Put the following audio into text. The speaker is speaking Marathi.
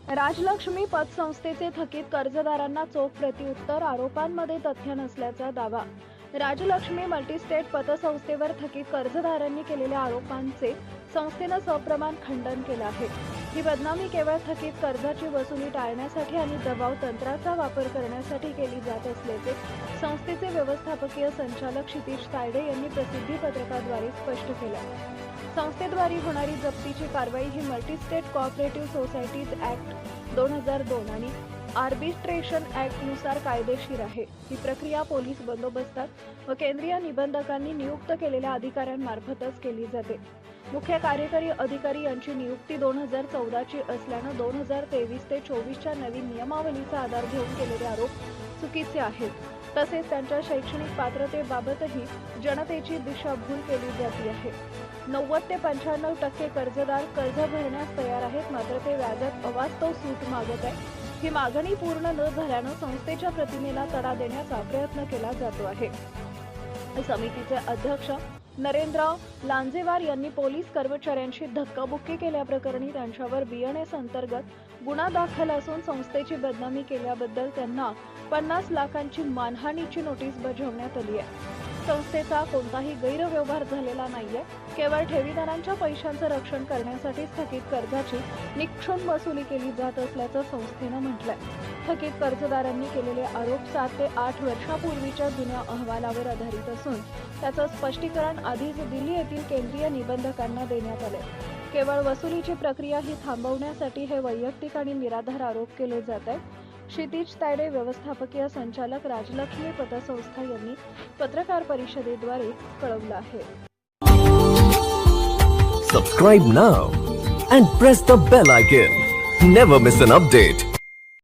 राजलक्ष्मी पतसंस्थेचे थकीत कर्जदारांना चोख प्रत्युत्तर, आरोपांमध्ये तथ्य नसल्याचा दावा। राजलक्ष्मी मल्टीस्टेट पतसंस्थेवर थकीत कर्जदारांनी केलेल्या आरोपांचे संस्थेनं सप्रमाण खंडन केलं आहे। ही बदनामी केवळ थकीत कर्जाची वसुली टाळण्यासाठी आणि दबाव तंत्राचा वापर करण्यासाठी केली जात असल्याचे संस्थेचे व्यवस्थापकीय संचालक क्षितिज तायडे यांनी प्रसिद्धी पत्रकाद्वारे स्पष्ट केलं। संस्थेद्वारे होणारी जप्तीची कारवाई ही मल्टीस्टेट कोऑपरेटिव्ह सोसायटीज ऍक्ट 2002 आणि आर्बिट्रेशन ऍक्ट नुसार कायदेशीर आहे। ही प्रक्रिया पोलीस बंदोबस्तात व केंद्रीय निबंधकांनी नियुक्त केलेल्या अधिकाऱ्यांमार्फतच केली जाते। मुख्य कार्यकारी अधिकारी यांची नियुक्ती 2014 ची असल्यानं 2023 ते 24 च्या नवीन नियमावलीचा आधार घेऊन केलेले आरोप चुकीचे आहेत। तसेच त्यांच्या शैक्षणिक पात्रतेबाबतही जनतेची दिशाभूल केली जाते आहे। 90 ते 95% कर्जदार कर्ज भरण्यास तयार आहेत, मात्र ते व्याजात अवास्तव सूट मागत आहे। ही मागणी पूर्ण न झाल्यानं संस्थेच्या प्रतिमेला तडा देण्याचा प्रयत्न केला जातो आहे। समितीचे अध्यक्ष नरेंद्र लांजेवार यांनी पोलीस कर्मचाऱ्यांशी धक्काबुक्की केल्याप्रकरणी त्यांच्यावर BNS अंतर्गत गुन्हा दाखल असून संस्थेची बदनामी केल्याबद्दल त्यांना 50 लाखांची मानहानीची नोटीस बजावण्यात आली आहे। संस्थेचा कोणताही गैरव्यवहार झालेला नाहीये, केवळ ठेवीदारांच्या पैशांचं रक्षण करण्यासाठी थकीत कर्जाची निक्षून वसुली केली जात असल्याचं संस्थेनं म्हटलंय। थकीत कर्जदारांनी केलेले आरोप 7 ते 8 वर्षापूर्वीच्या जुन्या अहवालावर आधारित असून त्याचं स्पष्टीकरण आधीच दिल्ली येथील केंद्रीय निबंधकांना देण्यात आले। केवळ वसुलीची प्रक्रिया ही थांबवण्यासाठी हे वैयक्तिक आणि निराधार आरोप केले जात आहेत। क्षितिज तायडे, व्यवस्थापकीय संचालक, राजलक्ष्मी पतसंस्था यांनी पत्रकार परिषदेद्वारे कळवलं आहे। Subscribe now and press the bell icon. Never miss an update.